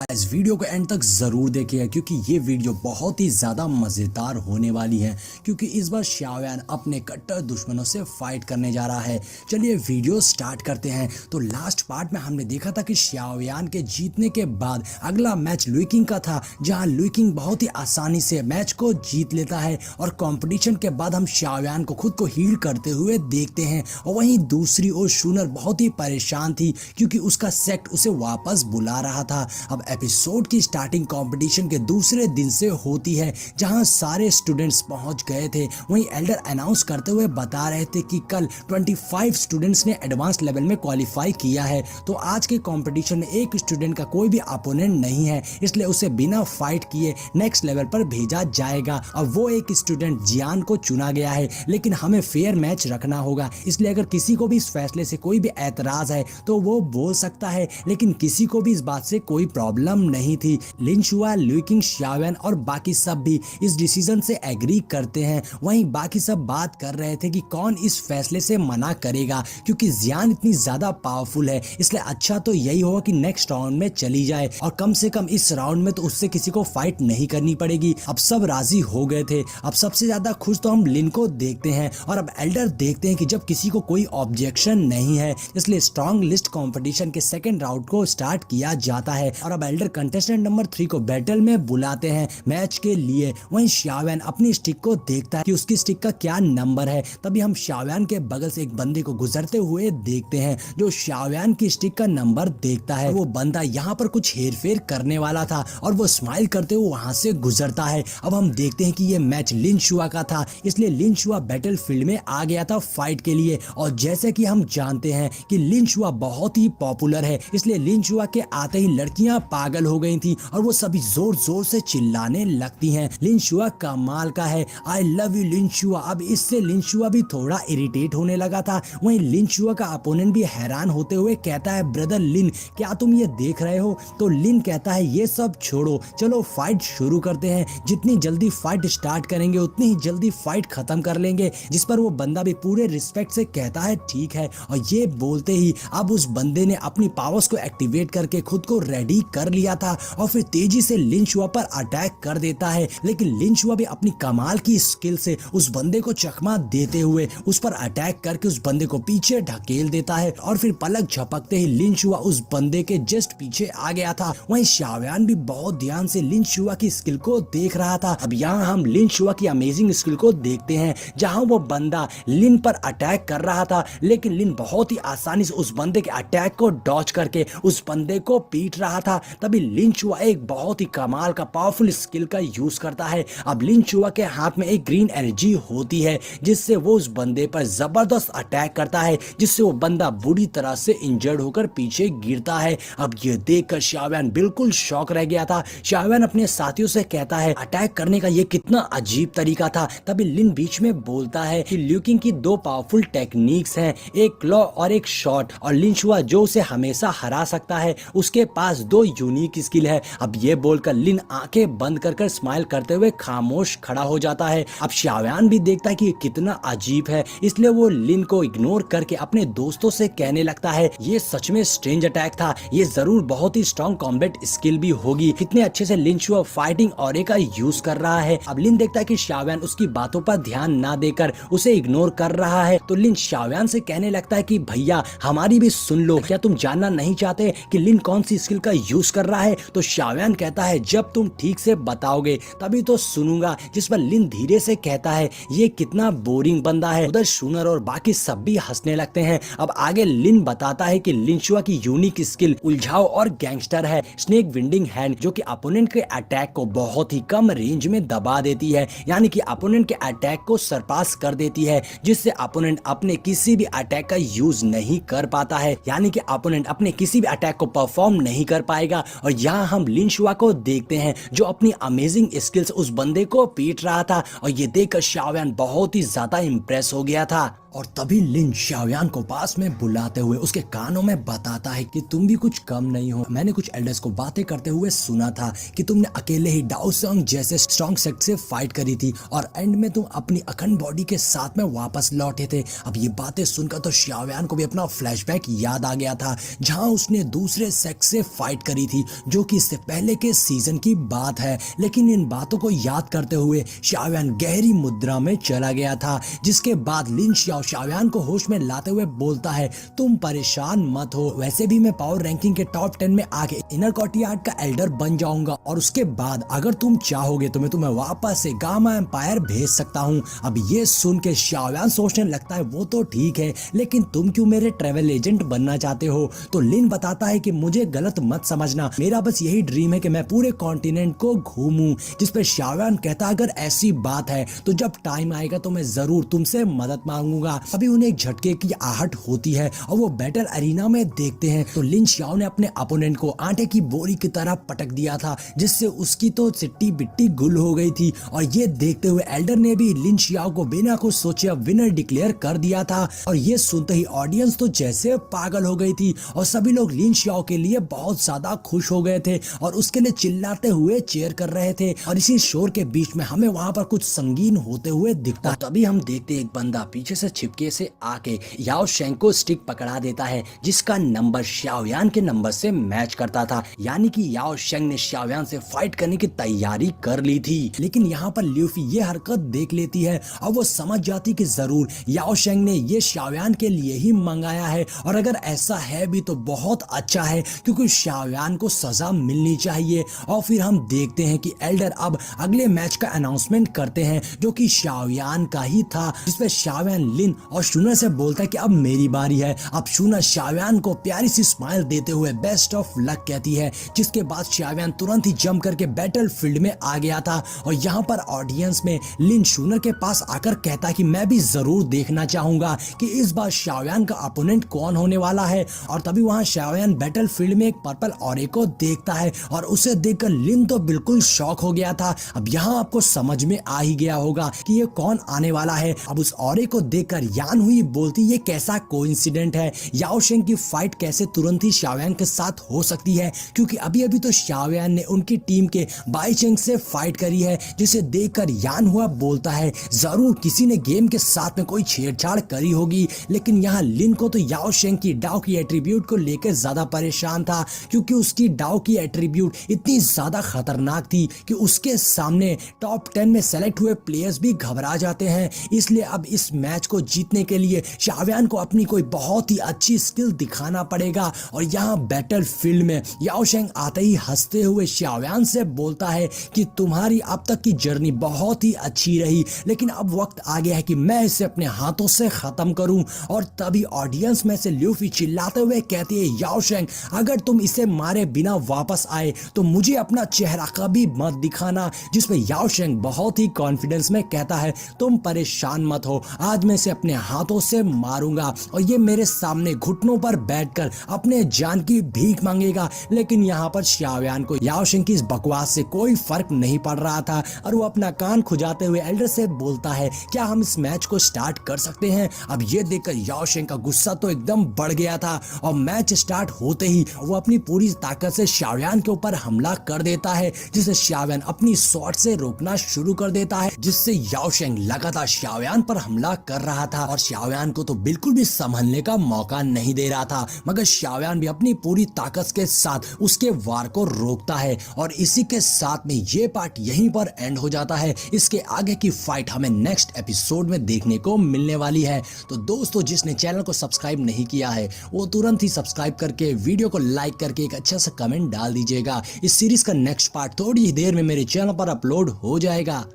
इस वीडियो को एंड तक ज़रूर देखिए क्योंकि ये वीडियो बहुत ही ज़्यादा मज़ेदार होने वाली है क्योंकि इस बार शाओयान अपने कट्टर दुश्मनों से फाइट करने जा रहा है। चलिए वीडियो स्टार्ट करते हैं। तो लास्ट पार्ट में हमने देखा था कि शाओयान के जीतने के बाद अगला मैच लुइकिंग का था, जहां लुइकिंग बहुत ही आसानी से मैच को जीत लेता है और कंपटीशन के बाद हम शाओयान को खुद को हील करते हुए देखते हैं। और वहीं दूसरी ओर शूनर बहुत ही परेशान थी क्योंकि उसका सेक्ट उसे वापस बुला रहा था। अब एपिसोड की स्टार्टिंग कंपटीशन के दूसरे दिन से होती है, जहां सारे स्टूडेंट्स पहुंच गए थे। वहीं एल्डर अनाउंस करते हुए बता रहे थे कि कल 25 स्टूडेंट्स ने एडवांस लेवल में क्वालिफाई किया है, तो आज के कंपटीशन में एक स्टूडेंट का कोई भी अपोनेंट नहीं है, इसलिए उसे बिना फाइट किए नेक्स्ट लेवल पर भेजा जाएगा। अब वो एक स्टूडेंट जियान को चुना गया है, लेकिन हमें फेयर मैच रखना होगा, इसलिए अगर किसी को भी इस फैसले से कोई भी एतराज है तो वो बोल सकता है, लेकिन किसी को भी इस बात से कोई प्रॉब्लम नहीं थी। लिन शुआ, लुइकिंग, शाओयान और बाकी सब भी इस डिसीजन से एग्री करते हैं। वहीं बाकी सब बात कर रहे थे कि कौन इस फैसले से मना करेगा, क्योंकि जियान इतनी ज्यादा पावरफुल है, इसलिए अच्छा तो यही होगा कि नेक्स्ट राउंड में चली जाए और कम से कम इस राउंड में तो उससे किसी को फाइट नहीं करनी पड़ेगी। अब सब राजी हो गए थे। अब सबसे ज्यादा खुश तो हम लिन को देखते हैं और अब एल्डर देखते हैं कि जब किसी को कोई ऑब्जेक्शन नहीं है, इसलिए स्ट्रॉन्ग लिस्ट कंपटीशन के सेकंड राउंड को स्टार्ट किया जाता है। और अब एल्डर कंटेस्टेंट नंबर 3 को बैटल में बुलाते हैं मैच के लिए। वहीं शाओयान अपनी स्टिक को देखता है कि उसकी स्टिक का क्या नंबर है। तभी हम शाओयान के बगल से एक बंदे को गुजरते हुए देखते हैं जो शाओयान की स्टिक का नंबर देखता है। वो बंदा यहाँ पर कुछ हेरफेर करने वाला था और वो स्माइल करते हुए वहां से गुजरता है। अब हम देखते हैं कि ये मैच लिन शुआ का था, इसलिए लिन शुआ बैटल फील्ड में आ गया था फाइट के लिए। और जैसे कि हम जानते हैं कि लिन शुआ बहुत ही पॉपुलर है, इसलिए लिन शुआ के आते ही लड़कियां पागल हो गई थी और वो सभी जोर जोर से चिल्लाने लगती हैं। लिन शुआ कमाल का है, आई लव यू लिन शुआ। अब इससे लिन शुआ भी थोड़ा इरिटेट होने लगा था। वहीं लिन शुआ का अपोनेंट भी हैरान होते हुए कहता है, ब्रदर लिन, क्या तुम ये देख रहे हो? तो लिन कहता है, ये सब छोड़ो, चलो फाइट शुरू करते हैं। जितनी जल्दी फाइट स्टार्ट करेंगे उतनी ही जल्दी फाइट खत्म कर लेंगे। जिस पर वो बंदा भी पूरे रिस्पेक्ट से कहता है, ठीक है। और ये बोलते ही अब उस बंदे ने अपनी पावर्स को एक्टिवेट करके खुद को रेडी कर लिया था और फिर तेजी से लिन शुआ पर अटैक कर देता है। लेकिन लिन शुआ भी अपनी कमाल की स्किल से उस बंदे को चकमा देते हुए उस पर अटैक करके उस बंदे को पीछे ढकेल देता है और फिर पलक झपकते ही लिन शुआ उस बंदे के जस्ट पीछे आ गया था। वहीं शाओयान भी बहुत ध्यान से लिन शुआ की स्किल को देख रहा था। अब यहाँ हम लिन शुआ की अमेजिंग स्किल को देखते हैं, जहां वो बंदा लिन पर अटैक कर रहा था, लेकिन लिन बहुत ही आसानी से उस बंदे के अटैक को डॉच करके उस बंदे को पीट रहा था। तभी लिन शुआ एक बहुत ही कमाल का पावरफुल स्किल का यूज करता है। अब लिन शुआ के हाथ में एक ग्रीन एनर्जी होती है, जिससे वो उस बंदे पर जबरदस्त अटैक करता है, जिससे वो बंदा बुरी तरह से इंजर्ड होकर पीछे गिरता है। अब ये देखकर शाओयान बिल्कुल शॉक रह गया था। शाओयान अपने साथियों से कहता है, अटैक करने का ये कितना अजीब तरीका था। तभी लिन बीच में बोलता है कि ल्यूकिंग की दो पावरफुल टेक्निक्स हैं, एक क्लॉ और एक शॉट, और लिन शुआ जो उसे हमेशा हरा सकता है उसके पास दो यूनिक स्किल है। अब ये बोलकर लिन आंखें बंद कर स्माइल करते हुए खामोश खड़ा हो जाता है। अब शाओयान भी देखता है कि ये कितना अजीब है, इसलिए वो लिन को इग्नोर करके अपने दोस्तों से कहने लगता है, ये सच में स्ट्रेंज अटैक था, ये जरूर बहुत ही स्ट्रॉन्ग कॉम्बैट स्किल भी होगी। कितने अच्छे से लिन शुआ फाइटिंग ऑरे का यूज कर रहा है। अब लिन देखता है कि शाओयान उसकी बातों पर ध्यान ना देकर उसे इग्नोर कर रहा है, तो लिन शाओयान से कहने लगता है कि भैया हमारी भी सुन लो, क्या तुम जानना नहीं चाहते कि लिन कौन सी स्किल का यूज कर रहा है? तो शाओयान कहता है, जब तुम ठीक से बताओगे तभी तो सुनूंगा। जिस पर लिन धीरे से कहता है, ये कितना बोरिंग बंदा है। उधर शूनर और बाकी सब भी हंसने लगते हैं। अब आगे लिन बताता है कि लिन शुआ की यूनिक स्किल उलझाओ और गैंगस्टर है, स्नेक विंडिंग हैंड, जो कि अपोनेंट के अटैक को बहुत ही कम रेंज में दबा देती है, यानी कि अपोनेंट के अटैक को सरपास कर देती है, जिससे अपोनेंट अपने किसी भी अटैक का यूज नहीं कर पाता है, यानी कि अपोनेंट अपने किसी भी अटैक को परफॉर्म नहीं कर पाएगा। और यहाँ हम लिन शुआ को देखते हैं जो अपनी अमेजिंग स्किल से उस बंदे को पीट रहा था, और ये देखकर शाओयान बहुत ही ज्यादा इंप्रेस हो गया था। और तभी लिन शाओयान को पास में बुलाते हुए उसके कानों में बताता है कि तुम भी कुछ कम नहीं हो। मैंने कुछ एल्डर्स को बातें करते हुए सुना था कि तुमने अकेले ही डाओसोंग जैसे स्ट्रॉन्ग सेक्ट से फाइट करी थी और एंड में तुम अपनी अखंड बॉडी के साथ में वापस लौटे थे। अब ये बातें सुनकर तो शाओयान को भी अपना फ्लैशबैक याद आ गया था जहां उसने दूसरे सेक्ट से फाइट करी थी, जो कि इससे पहले के सीजन की बात है। लेकिन इन बातों को याद करते हुए शाओयान गहरी मुद्रा में चला गया था, जिसके बाद लिन शाओयान को होश में लाते हुए बोलता है तुम परेशान मत हो, वैसे भी मैं पावर रैंकिंग के टॉप 10 में आके इनर कोर्टियार्ड का एल्डर बन जाऊंगा और उसके बाद अगर तुम चाहोगे तो मैं तुम्हें वापस से गामा एम्पायर भेज सकता हूँ। अब ये सुन के शाओयान सोचने लगता है वो तो ठीक है, लेकिन तुम क्यों मेरे ट्रेवल एजेंट बनना चाहते हो? तो लिन बताता है कि मुझे गलत मत समझना, मेरा बस यही ड्रीम है कि मैं पूरे कॉन्टिनेंट को घूमूं। जिस पे शाओयान कहता अगर ऐसी बात है तो जब टाइम आएगा तो मैं जरूर तुमसे मदद मांगूंगा। अभी उन्हें एक झटके की आहट होती है और वो बैटल अरीना में देखते हैं तो लिन शाओ ने अपने अपोनेंट को आटे की बोरी की तरह पटक दिया था, जिससे उसकी तो सिट्टी बिट्टी गुल हो गई थी। और ये देखते हुए एल्डर ने भी लिन शाओ को बिना कुछ सोचे विनर डिक्लेयर कर दिया था। और ये सुनते ही ऑडियंस तो जैसे पागल हो गई थी और सभी लोग लिन शाओ के लिए बहुत ज्यादा खुश हो गए थे और उसके लिए चिल्लाते हुए चेयर कर रहे थे। और इसी शोर के बीच में हमें वहां पर कुछ संगीन होते हुए दिखता है। तभी हम देखते एक बंदा पीछे से छिपके से आके याओ शेंग को स्टिक पकड़ा देता है, जिसका नंबर शाओयान के नंबर से मैच करता था। यानी कि याओ शेंग ने शाओयान से फाइट करने की तैयारी कर ली थी। लेकिन यहाँ पर ल्यूफी ये हरकत देख लेती है और वो समझ जाती कि जरूर याओ शेंग ने ये शाओयान के लिए ही मंगाया है। और अगर ऐसा है भी तो बहुत अच्छा है, क्योंकि शाओयान को सजा मिलनी चाहिए। और फिर हम देखते हैं कि एल्डर अब अगले मैच का अनाउंसमेंट करते हैं, जो कि शाओयान का ही था, जिसपे शाओयान लिन और शूनर से बोलता है कि अब मेरी बारी है। अब शूनर शाओयान को प्यारी सी स्माइल देते हुए बेस्ट ऑफ लक कहती है, जिसके बाद शाओयान तुरंत ही जंप करके बैटल फील्ड में आ गया था। और यहाँ पर ऑडियंस में लिन शूनर के पास आकर कहता है कि मैं भी जरूर देखना चाहूंगा कि इस बार शाओयान का अपोनेंट कौन होने वाला है। और तभी वहां शाओयान बैटल फील्ड में एक पर्पल ऑरे को देखता है और उसे देखकर लिन तो बिल्कुल शॉक हो गया था। अब यहाँ आपको समझ में आ ही गया होगा कि ये कौन आने वाला है। अब उस ऑरे को देखकर यान हुई बोलती ये कैसा कोइंसिडेंट है, याओ शेंग की फाइट कैसे तुरंत ही शाओयान के साथ हो सकती है, क्योंकि अभी अभी तो शाओयान ने उनकी टीम के बाई चेंग से फाइट करी है। जिसे देखकर यान हुआ बोलता है जरूर किसी ने गेम के साथ में कोई छेड़छाड़ करी होगी। लेकिन यहाँ लिन को तो याओ शेंग की डाउ की एट्रीब्यूट को लेकर ज्यादा परेशान था, क्योंकि उसकी डाउ की एट्रीब्यूट इतनी ज्यादा खतरनाक थी कि उसके सामने टॉप 10 में सेलेक्ट हुए प्लेयर्स भी घबरा जाते हैं। इसलिए अब इस मैच को जीतने के लिए शाओयान को अपनी कोई बहुत ही अच्छी स्किल दिखाना पड़ेगा। और यहाँ बैटल फील्ड में याओ शेंग आते ही हंसते हुए शाओयान से बोलता है कि तुम्हारी अब तक की जर्नी बहुत ही अच्छी रही, लेकिन अब वक्त आ गया है कि मैं इसे अपने हाथों से खत्म करूं। और तभी ऑडियंस में से ल्यूफी चिल्लाते हुए कहती है याओ शेंग अगर तुम इसे मारे बिना वापस आए तो मुझे अपना चेहरा कभी मत दिखाना। जिसमें याओ शेंग बहुत ही कॉन्फिडेंस में कहता है तुम परेशान मत हो, आज मैं इसे अपने हाथों से मारूंगा और ये मेरे सामने घुटनों पर बैठकर अपने जान की भीख मांगेगा। लेकिन यहाँ पर शाओयान को याओ शेंग की इस बकवास से कोई फर्क नहीं पड़ रहा था और वो अपना कान खुजाते हुए एल्डर से बोलता है क्या हम इस मैच को स्टार्ट कर सकते हैं। अब ये देखकर याओ शेंग का गुस्सा तो एकदम बढ़ गया था और मैच स्टार्ट होते ही वो अपनी पूरी ताकत से शाओयान के ऊपर हमला कर देता है, जिसे शाओयान अपनी शॉट से रोकना शुरू कर देता है, जिससे याओ शेंग लगातार शाओयान पर हमला कर रहा था और शाओयान को तो बिल्कुल भी संभलने का मौका नहीं दे रहा था। मगर शाओयान भी अपनी पूरी ताकत के साथ उसके वार को रोकता है। और इसी के साथ में ये पार्ट यहीं पर एंड हो जाता है। इसके आगे की फाइट हमें नेक्स्ट एपिसोड में देखने को मिलने वाली है। तो दोस्तों जिसने चैनल को सब्सक्राइब नहीं किया है वो तुरंत ही सब्सक्राइब करके वीडियो को लाइक करके एक अच्छा सा कमेंट डाल दीजिएगा। इस सीरीज का नेक्स्ट पार्ट थोड़ी ही देर में मेरे चैनल पर अपलोड हो जाएगा।